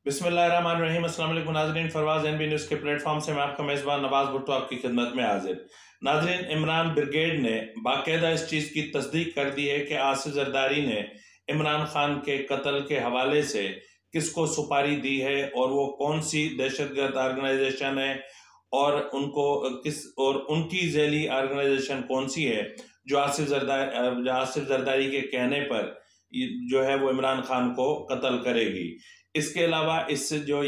बिस्मिल्लाहिर्रहमानिर्रहीम। अस्सलाम वालेकुम नाज़रीन, फरवाज एनबी न्यूज़ के प्लेटफॉर्म से मैं आपका मेज़बान नवाज़ भुट्टो आपकी खिदमत में हाजिर। नाज़रीन, इमरान ब्रिगेड ने बाकायदा इस चीज़ की तस्दीक कर दी है कि आसिफ जरदारी ने इमरान खान के कत्ल के हवाले से किसको सुपारी दी है और वो कौन सी दहशतगर्द ऑर्गेनाइजेशन है और उनकी झैली ऑर्गेनाइजेशन कौन सी है जो आसिफ जरदारी के कहने पर जो है वो इमरान खान को कत्ल करेगी। इसके अलावा इससे जो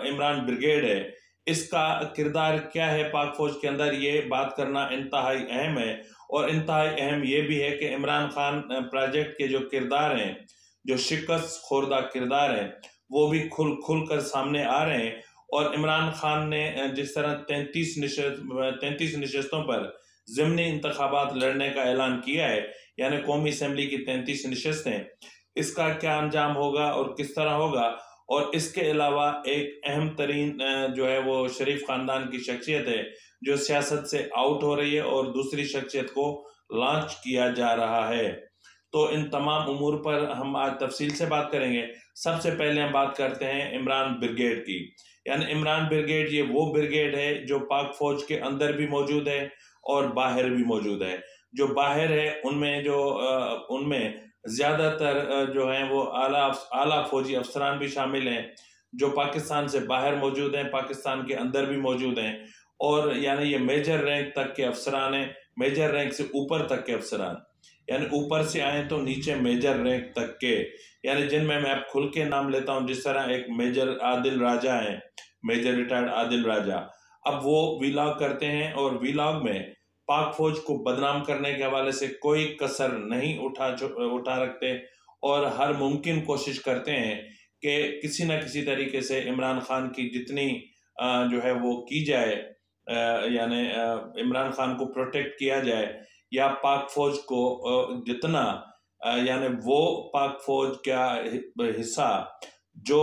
इमरान ब्रिगेड है, इसका किरदार क्या है पाक फौज के अंदर, ये बात करना इंतहाई अहम है। और इंतहाई अहम ये भी है कि इमरान खान प्रोजेक्ट के जो किरदार हैं, जो शिकस्त खोरदा किरदार हैं, वो भी खुल कर सामने आ रहे हैं। और इमरान खान ने जिस तरह 33 नशस्तों पर ज़िमनी इंतखाबात लड़ने का ऐलान किया है, यानी कौमी असम्बली की 33 नशस्तें, इसका क्या अंजाम होगा और किस तरह होगा। और इसके अलावा एक अहम तरीन जो है वो शरीफ खानदान की शख्सियत है जो सियासत से आउट हो रही है और दूसरी शख्सियत को लॉन्च किया जा रहा है। तो इन तमाम उमूर पर हम आज तफसील से बात करेंगे। सबसे पहले हम बात करते हैं इमरान ब्रिगेड की। यानी इमरान ब्रिगेड ये वो ब्रिगेड है जो पाक फौज के अंदर भी मौजूद है और बाहर भी मौजूद है। जो बाहर है उनमें ज़्यादातर जो हैं वो आला फौजी अफसरान भी शामिल हैं जो पाकिस्तान से बाहर मौजूद हैं, पाकिस्तान के अंदर भी मौजूद हैं। और यानी ये मेजर रैंक तक के अफसरान हैं, मेजर रैंक से ऊपर तक के अफसरान, यानी ऊपर से आए तो नीचे मेजर रैंक तक के, यानी जिनमें मैं अब खुल के नाम लेता हूँ। जिस तरह एक मेजर आदिल राजा हैं, मेजर रिटायर्ड आदिल राजा, अब वो वीलॉग करते हैं और वीलॉग में पाक फौज को बदनाम करने के हवाले से कोई कसर नहीं उठा रखते और हर मुमकिन कोशिश करते हैं कि किसी न किसी तरीके से इमरान खान की जितनी जो है वो की जाए, यानी इमरान खान को प्रोटेक्ट किया जाए, या पाक फौज को जितना यानी वो पाक फौज का हिस्सा जो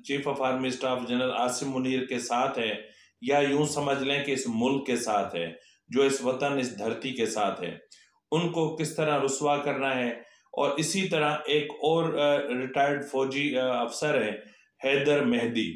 chief of army staff general Asim Munir के साथ है, या यूं समझ लें कि इस मुल्क के साथ है, जो इस वतन इस धरती के साथ है, उनको किस तरह रुसवा करना है। और इसी तरह एक और रिटायर्ड फौजी अफसर है हैदर मेहदी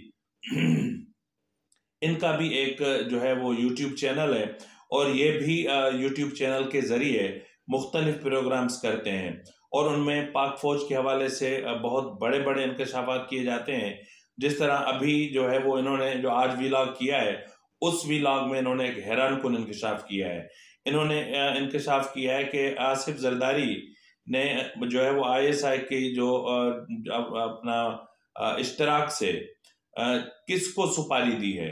इनका भी एक जो है वो यूट्यूब चैनल है और ये भी यूट्यूब चैनल के ज़रिए मुख्तलिफ प्रोग्राम्स करते हैं और उनमें पाक फौज के हवाले से बहुत बड़े बड़े इंकशाफात किए जाते हैं। जिस तरह अभी जो है वो इन्होंने जो आज व्लॉग किया है, उस व्लॉग में इन्होंने एक हैरानकुन इंकशाफ किया है। इन्होंने इंकशाफ किया है कि आसिफ जरदारी ने जो है वो ISI की जो अपना इश्तराक से किसको सुपारी दी है।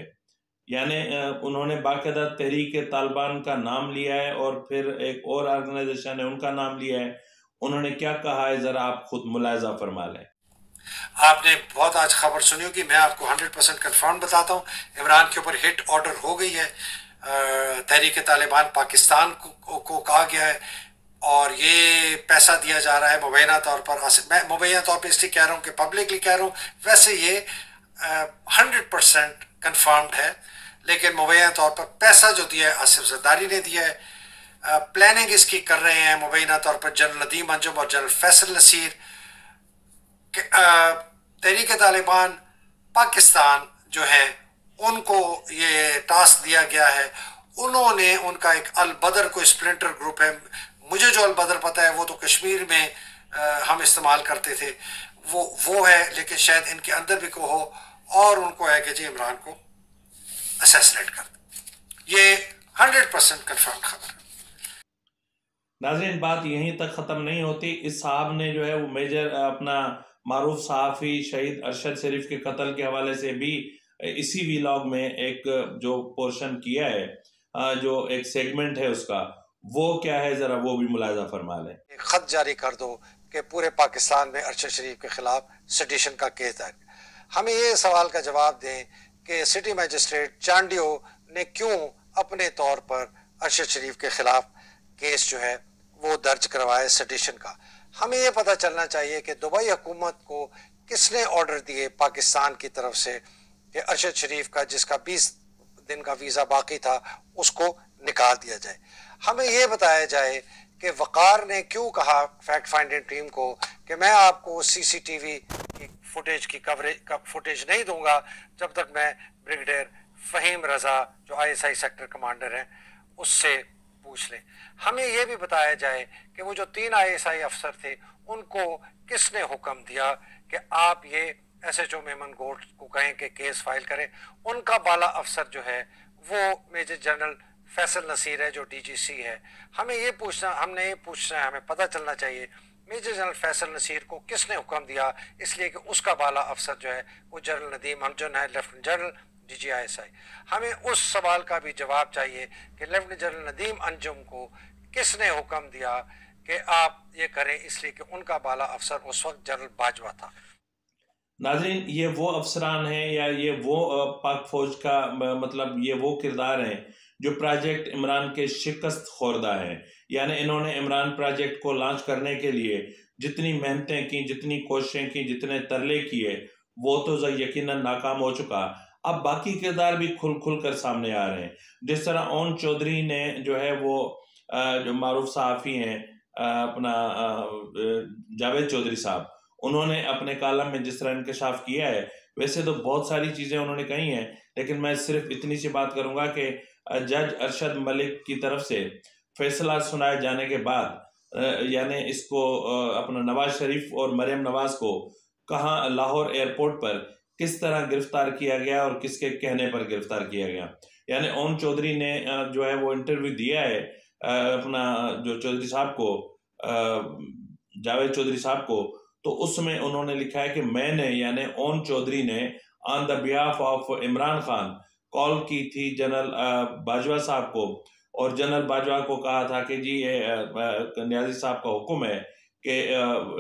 यानी उन्होंने बाकायदा तहरीक तालिबान का नाम लिया है और फिर एक और ऑर्गेनाइजेशन है उनका नाम लिया है। उन्होंने क्या कहा है, जरा आप खुद मुलाहिजा फरमा लें। आपने बहुत आज खबर सुनी होगी, मैं आपको 100% कन्फर्म बताता हूँ। इमरान के ऊपर हिट ऑर्डर हो गई है। तहरीक तालिबान पाकिस्तान को कहा गया है और ये पैसा दिया जा रहा है मुबैना तौर पर। मैं मुबैना तौर पर इसलिए कह रहा हूँ कि पब्लिकली कह रहा हूँ, वैसे ये 100% कन्फर्म्ड है, लेकिन मुबैना तौर पर पैसा जो दिया है आसिफ जरदारी ने दिया है। प्लानिंग इसकी कर रहे हैं मुबैना तौर पर जनरल नदीम अंजुम और जनरल फैसल नसीर। तहरीक तालिबान पाकिस्तान जो है उनको ये टास्क दिया गया है। उन्होंने उनका एक अल बदर को स्प्लिंटर ग्रुप है, मुझे जो अल बदर पता है वो तो कश्मीर में हम इस्तेमाल करते थे, वो है, लेकिन शायद इनके अंदर भी को हो और उनको है कि जी इमरान को असैसिनेट कर दे। ये 100% कन्फर्म खबर है। नाज़रीन, बात यहीं तक ख़त्म नहीं होती। इस साहब ने जो है वो मेजर अपना मारूफ सहाफ़ी शहीद अरशद शरीफ के कत्ल के हवाले से भी इसी व्लॉग में एक जो पोर्शन किया है, जो एक सेगमेंट है उसका, वो क्या है, ज़रा वो भी मुलाहिजा फरमा लें। एक खत जारी कर दो कि पूरे पाकिस्तान में अरशद शरीफ के खिलाफ सेडिशन का केस दर्ज। हमें ये सवाल का जवाब दें कि सिटी मजिस्ट्रेट चांडियो ने क्यों अपने तौर पर अरशद शरीफ के खिलाफ केस जो है वो दर्ज करवाए सेडिशन का। हमें ये पता चलना चाहिए कि दुबई हुकूमत को किसने ऑर्डर दिए पाकिस्तान की तरफ से कि अरशद शरीफ का जिसका 20 दिन का वीज़ा बाकी था उसको निकाल दिया जाए। हमें ये बताया जाए कि वक़ार ने क्यों कहा फैक्ट फाइंडिंग टीम को कि मैं आपको CCTV की फुटेज नहीं दूंगा जब तक मैं ब्रिगेडियर फ़हीम रज़ा जो आईएसआई सेक्टर कमांडर हैं उससे पूछ लें। हमें यह भी बताया जाए कि वो जो 3 आईएसआई अफसर थे उनको किसने हुक्म दिया कि आप ये एसएचओ मेमन गोल्ड को कहें कि केस फाइल करें। उनका बाला अफसर जो है वो मेजर जनरल फैसल नसीर है जो डीजीसी है। हमने ये पूछना है, हमें पता चलना चाहिए मेजर जनरल फैसल नसीर को किसने हुक्म दिया, इसलिए कि उसका बाला अफसर जो है वो जनरल नदीम अंजुम है, लेफ्टिनेंट जनरल डीजीआईएसआई। हमें उस सवाल का भी जवाब चाहिए कि लेफ्टिनेंट जनरल नदीम अंजुम को किसने हुक्म दिया कि आप ये करें, इसलिए कि उनका बाला अफसर उस वक्त जनरल बाजवा था। नाज़रीन, ये वो अफसरान हैं या ये वो पाक फौज का मतलब ये वो किरदार हैं जो प्रोजेक्ट इमरान के शिकस्त खोरदा हैं। यानी इन्होंने इमरान प्रोजेक्ट को लॉन्च करने के लिए जितनी मेहनतें की, जितनी कोशिशें की, जितने तरले किए, वो तो यकीनन नाकाम हो चुका। अब बाकी किरदार भी खुल खुल कर सामने आ रहे हैं। जिस तरह ओन चौधरी ने जो है वो जो मारूफ सहाफ़ी हैं अपना जावेद चौधरी साहब, उन्होंने अपने कालम में जिस तरह इंकशाफ किया है, वैसे तो बहुत सारी चीज़ें उन्होंने कही हैं, लेकिन मैं सिर्फ इतनी सी बात करूंगा कि जज अरशद मलिक की तरफ से फैसला सुनाए जाने के बाद यानी इसको अपना नवाज शरीफ और मरियम नवाज को कहाँ लाहौर एयरपोर्ट पर किस तरह गिरफ्तार किया गया और किसके कहने पर गिरफ्तार किया गया। यानी ओम चौधरी ने जो है वो इंटरव्यू दिया है अपना जो चौधरी साहब को, जावेद चौधरी साहब को, तो उसमें उन्होंने लिखा है कि मैंने यानी ओम चौधरी ने on the behalf of Imran Khan call की थी जनरल बाजवा साहब को, और जनरल बाजवा को कहा था कि जी ये न्याजी साहब का हुक्म है कि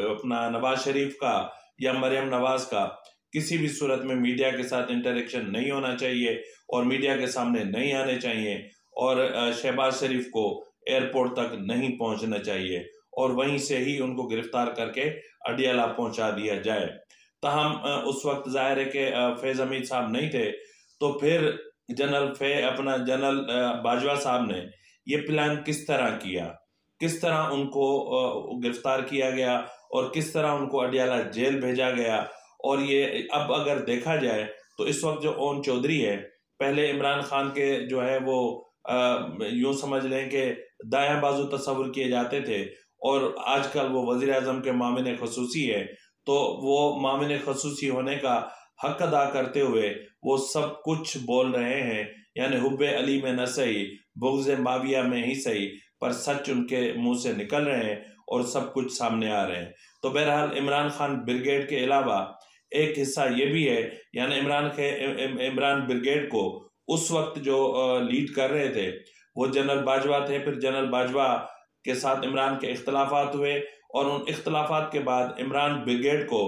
अपना नवाज शरीफ का या मरियम नवाज का किसी भी सूरत में मीडिया के साथ इंटरेक्शन नहीं होना चाहिए और मीडिया के सामने नहीं आने चाहिए, और शहबाज शरीफ को एयरपोर्ट तक नहीं पहुंचना चाहिए और वहीं से ही उनको गिरफ्तार करके अडियाला पहुंचा दिया जाए। ताहम उस वक्त जाहिर है कि फैज़ हमीद साहब नहीं थे, तो फिर जनरल बाजवा साहब ने ये प्लान किस तरह किया, किस तरह उनको गिरफ्तार किया गया और किस तरह उनको अडियाला जेल भेजा गया। और ये अब अगर देखा जाए तो इस वक्त जो ओम चौधरी है, पहले इमरान खान के जो है वो यूं समझ लें कि दायां बाजू तस्वुर किए जाते थे, और आजकल वो वज़ीर आज़म के मामिन खसूसी है, तो वो मामिन खसूसी होने का हक अदा करते हुए वो सब कुछ बोल रहे हैं। यानी हुब्बे अली में न सही, बुग़्ज़े माविया में ही सही, पर सच उनके मुंह से निकल रहे हैं और सब कुछ सामने आ रहे हैं। तो बहरहाल इमरान खान ब्रिगेड के अलावा एक हिस्सा ये भी है, यानी इमरान ब्रिगेड को उस वक्त जो लीड कर रहे थे वो जनरल बाजवा थे। फिर जनरल बाजवा के साथ इमरान के इख्तलाफात हुए और उन इख्तलाफात के बाद इमरान ब्रिगेड को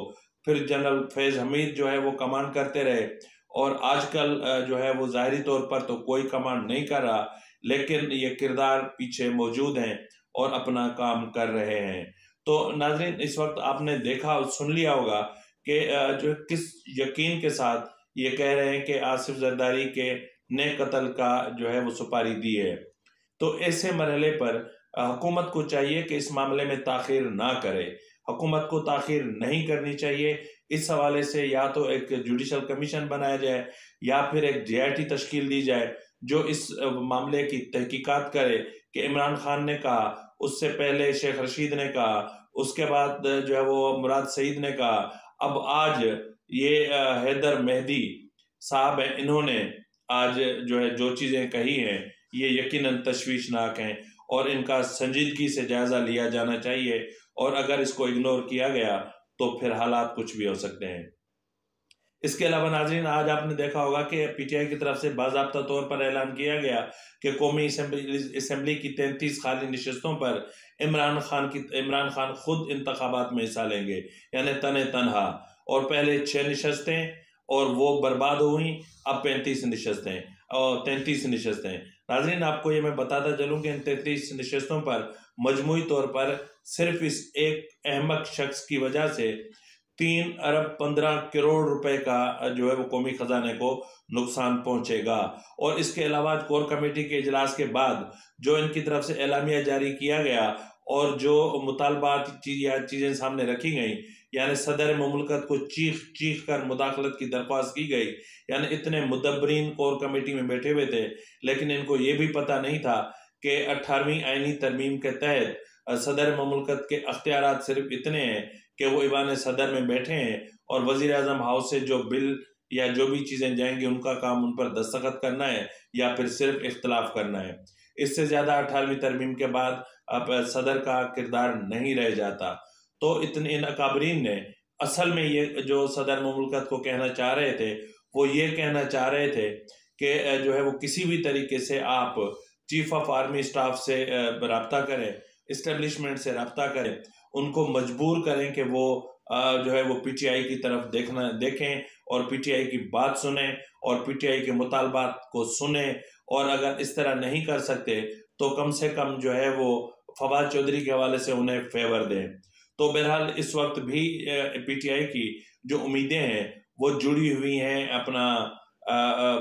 फिर जनरल फैज़ हमीद जो है वो कमांड करते रहे, और आजकल जो है वो ज़ाहिरी तौर पर तो कोई कमांड नहीं कर रहा, लेकिन ये किरदार पीछे मौजूद हैं और अपना काम कर रहे हैं। तो नाज़रीन, इस वक्त आपने देखा और सुन लिया होगा कि जो किस यकीन के साथ ये कह रहे हैं कि आसिफ जरदारी के ने कत्ल का जो है वो सुपारी दी है। तो ऐसे मरहले पर हुकूमत को चाहिए कि इस मामले में ताख़ीर ना करे, हुकूमत को ताख़ीर नहीं करनी चाहिए। इस हवाले से या तो एक जुडिशल कमीशन बनाया जाए या फिर एक JIT तश्कील दी जाए जो इस मामले की तहकीकात करे कि इमरान खान ने कहा, उससे पहले शेख रशीद ने कहा, उसके बाद जो है वो मुराद सईद ने कहा, अब आज ये हैदर मेहदी साहब हैं, इन्होंने आज जो है जो चीज़ें कही हैं ये यकीनन तशवीशनाक हैं और इनका संजीदगी से जायज़ा लिया जाना चाहिए, और अगर इसको इग्नोर किया गया तो फिर हालात कुछ भी हो सकते हैं। इसके अलावा नाज़रीन, आज आपने देखा होगा कि PTI की तरफ से बाज़ाब्ता तौर पर ऐलान किया गया कि कौमी असम्बली की 33 खाली नशस्तों पर इमरान खान खुद इंतखाबात में हिस्सा लेंगे, यानी तने तनहा। और पहले 6 नशस्तें और वो बर्बाद हुई, अब 35 नशस्तें और 33 नशस्तें। नाज़रीन, आपको ये मैं बताता चलूँ कि इन 33 नशस्तों पर मजमूई तौर पर सिर्फ इस एक अहमक शख्स की वजह से 3 अरब 15 करोड़ रुपए का जो है वो कौमी खजाने को नुकसान पहुंचेगा। और इसके अलावा कोर कमेटी के इजलास के बाद जो इनकी तरफ से एलामिया जारी किया गया और जो मुतालबात चीज़ें सामने रखी गई, यानी सदर मुमलकत को चीख चीख कर मुदाखलत की दरख्वास्त की गई। यानी इतने मुदब्बरीन कोर कमेटी में बैठे हुए थे, लेकिन इनको ये भी पता नहीं था कि 18वीं आईनी तरमीम के तहत सदर मुमलकत के अख्तियारात सिर्फ इतने हैं कि वो ईवान सदर में बैठे हैं और वज़ीर आज़म हाउस से जो बिल या जो भी चीज़ें जाएंगी उनका काम उन पर दस्तखत करना है या फिर सिर्फ इख्तलाफ करना है। इससे ज़्यादा 18वीं तरमीम के बाद अब सदर का किरदार नहीं रह जाता। तो इतने इन अकाबरीन ने असल में ये जो सदर मुमलकत को कहना चाह रहे थे, वो ये कहना चाह रहे थे कि जो है वो किसी भी तरीके से आप चीफ ऑफ आर्मी स्टाफ से रब्ता करें, इस्टेब्लिशमेंट से रब्ता करें, उनको मजबूर करें कि वो जो है वो पीटीआई की तरफ देखें और पीटीआई की बात सुने और पीटीआई के मुतालबात को सुने। और अगर इस तरह नहीं कर सकते तो कम से कम जो है वो फवाद चौधरी के हवाले से उन्हें फेवर दें। तो बहरहाल इस वक्त भी पीटीआई की जो उम्मीदें हैं वो जुड़ी हुई हैं अपना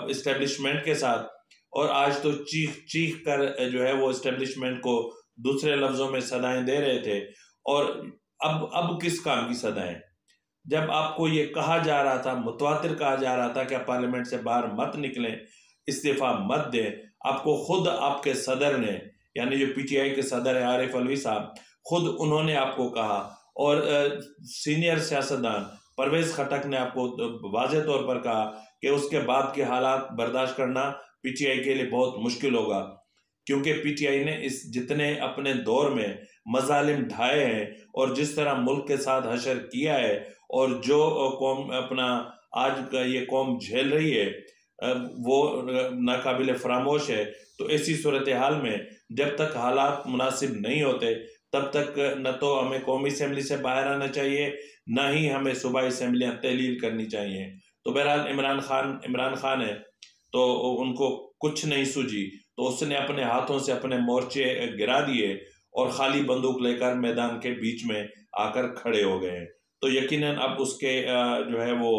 इस्टेब्लिशमेंट के साथ, और आज तो चीख चीख कर जो है वो इस्टेब्लिशमेंट को दूसरे लफ्ज़ों में सदाएं दे रहे थे। और अब किस काम की सदाएं, जब आपको ये कहा जा रहा था, मुतवातिर कहा जा रहा था कि आप पार्लियामेंट से बाहर मत निकलें, इस्तीफा मत दें, आपको खुद आपके सदर ने, यानी जो पीटीआई के सदर है आरिफ अलवी साहब, खुद उन्होंने आपको कहा, और सीनियर सियासतदान परवेज खटक ने आपको वाज़ेह तौर पर कहा कि उसके बाद के हालात बर्दाश्त करना पीटीआई के लिए बहुत मुश्किल होगा, क्योंकि पीटीआई ने इस जितने अपने दौर में मजालिम ढाए हैं और जिस तरह मुल्क के साथ हशर किया है और जो कौम अपना आज का ये कौम झेल रही है वो नाकाबिल फरामोश है। तो ऐसी सूरत हाल में जब तक हालात मुनासिब नहीं होते तब तक न तो हमें कौमी असम्बली से बाहर आना चाहिए, न ही हमें सूबाई असम्बलियाँ तहलील करनी चाहिए। तो बहरहाल इमरान खान है तो उनको कुछ नहीं सूझी, तो उसने अपने हाथों से अपने मोर्चे गिरा दिए और खाली बंदूक लेकर मैदान के बीच में आकर खड़े हो गए। तो यकीनन अब उसके जो है वो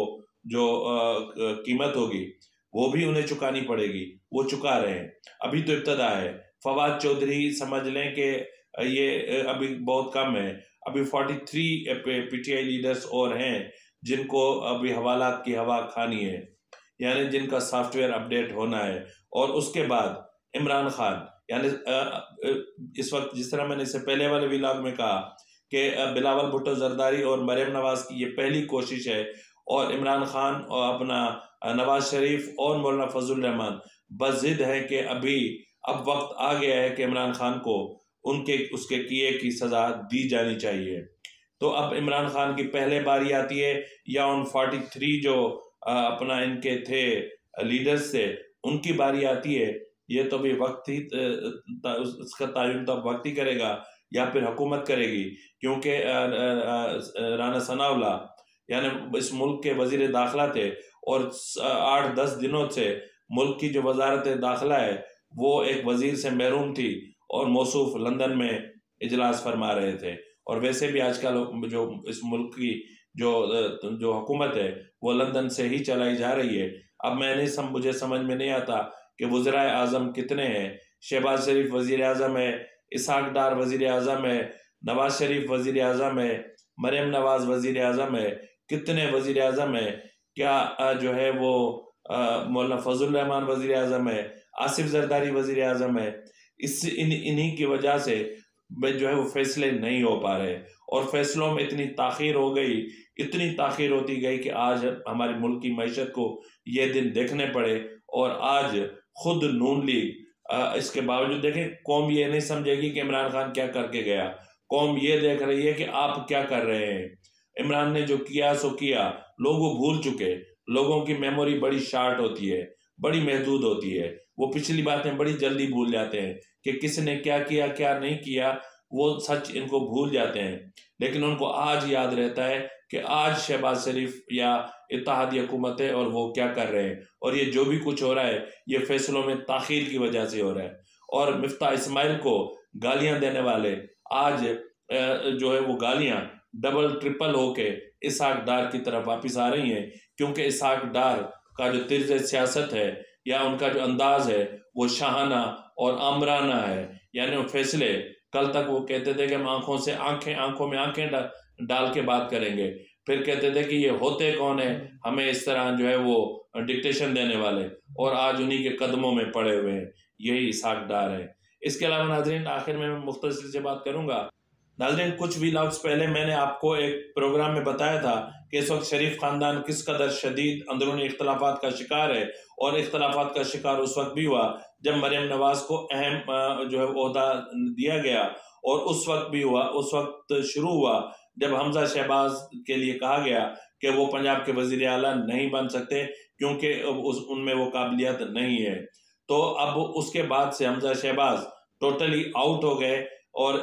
जो कीमत होगी वो भी उन्हें चुकानी पड़ेगी, वो चुका रहे हैं। अभी तो इब्तदा है। फवाद चौधरी समझ लें कि ये अभी बहुत कम है, अभी 43 पीटीआई लीडर्स और हैं जिनको अभी हवालात की हवा खानी है, यानी जिनका सॉफ्टवेयर अपडेट होना है। और उसके बाद इमरान खान, यानी इस वक्त जिस तरह मैंने इससे पहले वाले व्लॉग में कहा कि बिलावल भुट्टो जरदारी और मरियम नवाज की ये पहली कोशिश है, और इमरान खान और अपना नवाज शरीफ और मौलाना फजल रहमान बज़िद है कि अब वक्त आ गया है कि इमरान खान को उसके किए की सज़ा दी जानी चाहिए। तो अब इमरान खान की पहले बारी आती है या उन 43 जो अपना इनके थे लीडर्स से उनकी बारी आती है, ये तो भी वक्त ही उसका तायुन तो वक्त ही करेगा या फिर हुकूमत करेगी, क्योंकि राना सनाउल्लाह यानी इस मुल्क के वजीर दाखिला थे और 8-10 दिनों से मुल्क की जो वजारत दाखिला है वो एक वजीर से महरूम थी और मौसूफ लंदन में इजलास फरमा रहे थे। और वैसे भी आजकल जो इस मुल्क की जो हुकूमत है वो लंदन से ही चलाई जा रही है। अब मुझे समझ में नहीं आता कि वज़राए आज़म कितने हैं। शहबाज शरीफ वज़ीर आज़म है, इसहाक डार वज़ीर आज़म है, नवाज शरीफ वज़ीर आज़म है, मरियम नवाज वज़ीर आज़म है, कितने वज़ीर आज़म है। क्या जो है वो मौलाना फजल रहमान वज़ीर आज़म है, आसिफ जरदारी वज़ीर आज़म है। इन्हीं की वजह से जो है वो फैसले नहीं हो पा रहे और फैसलों में इतनी ताख़ीर हो गई, इतनी ताख़ीर होती गई कि आज हमारे मुल्क की मईशत को ये दिन देखने पड़े। और आज खुद नून लीग इसके बावजूद देखें, कौम ये नहीं समझेगी कि इमरान खान क्या करके गया, कौम ये देख रही है कि आप क्या कर रहे हैं। इमरान ने जो किया सो किया, लोग भूल चुके। लोगों की मेमोरी बड़ी शार्ट होती है, बड़ी महदूद होती है, वो पिछली बातें बड़ी जल्दी भूल जाते हैं कि किसने क्या किया क्या नहीं किया, वो सच इनको भूल जाते हैं। लेकिन उनको आज याद रहता है कि आज शहबाज शरीफ या इत्तेहादी हुकूमत है और वो क्या कर रहे हैं, और ये जो भी कुछ हो रहा है ये फैसलों में ताख़ीर की वजह से हो रहा है। और मिफ्ता इस्माइल को गालियां देने वाले आज जो है वो गालियां डबल ट्रिपल होके इसहाक डार की तरफ वापस आ रही हैं, क्योंकि इसहाक डार का जो तर्ज सियासत है या उनका जो अंदाज है वो शाहाना और आमराना है। यानी वो फैसले, कल तक वो कहते थे कि हम आंखों में आंखें डाल के बात करेंगे। फिर कहते थे कि ये होते कौन है, हमें इस तरह जो है वो डिक्टेशन देने वाले, और आज उन्हीं के कदमों में पड़े हुए हैं, यही इसहाक डार है। इसके अलावा नाजरीन आखिर में मैं मुख्तसर से बात करूंगा। नाजरीन कुछ वीलॉग्स पहले मैंने आपको एक प्रोग्राम में बताया था कि इस वक्त शरीफ खानदान किस कदर शदीद अंदरूनी इख्तलाफात का शिकार है, और इख्तलाफात का शिकार उस वक्त भी हुआ जब मरियम नवाज को अहम जो है ओहदा दिया गया, और उस वक्त भी हुआ, उस वक्त शुरू हुआ जब हमजा शहबाज के लिए कहा गया कि वो पंजाब के वजीर आला नहीं बन सकते क्योंकि उनमें वो काबिलियत नहीं है। तो अब उसके बाद से हमजा शहबाज टोटली आउट हो गए, और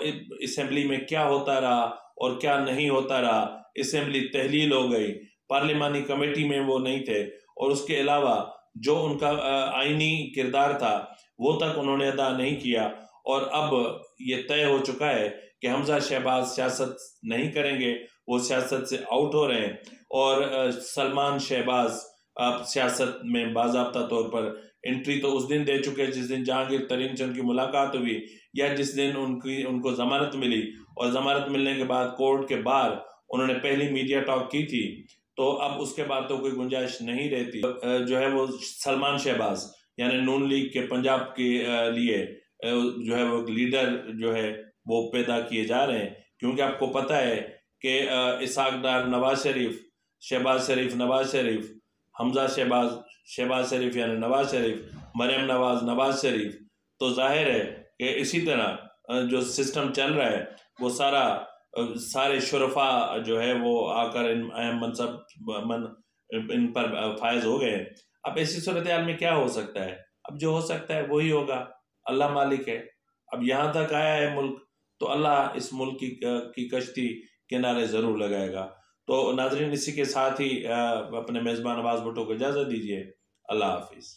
असेंबली में क्या होता रहा और क्या नहीं होता रहा, असेंबली तहलील हो गई, पार्लिमानी कमेटी में वो नहीं थे, और उसके अलावा जो उनका आईनी किरदार था वो तक उन्होंने अदा नहीं किया। और अब ये तय हो चुका है कि हमजा शहबाज सियासत नहीं करेंगे, वो सियासत से आउट हो रहे हैं, और सलमान शहबाज अब सियासत में बाज़ाब्ता तौर पर एंट्री तो उस दिन दे चुके हैं जिस दिन जहांगीर तरीन से उनकी मुलाकात हुई, या जिस दिन उनको जमानत मिली, और जमानत मिलने के बाद कोर्ट के बाहर उन्होंने पहली मीडिया टॉक की थी। तो अब उसके बाद तो कोई गुंजाइश नहीं रहती। जो है वो सलमान शहबाज यानी नून लीग के पंजाब के लिए जो है वो लीडर जो है वो पैदा किए जा रहे हैं, क्योंकि आपको पता है कि इसहाक डार नवाज शरीफ, शहबाज शरीफ नवाज शरीफ, हमजा शहबाज शहबाज शरीफ यानी नवाज शरीफ, मरियम नवाज नवाज शरीफ, तो जाहिर है कि इसी तरह जो सिस्टम चल रहा है वो सारे शुरफा जो है वो आकर इन अहम मनसब इन पर फायज हो गए। अब ऐसी सूरत हाल में क्या हो सकता है? अब जो हो सकता है वही होगा, अल्लाह मालिक है। अब यहाँ तक आया है मुल्क, तो अल्लाह इस मुल्क की कश्ती किनारे ज़रूर लगाएगा। तो नाजरीन इसी के साथ ही अपने मेज़बान नवाज भुट्टो को इजाज़त दीजिए। अल्लाह हाफिज़।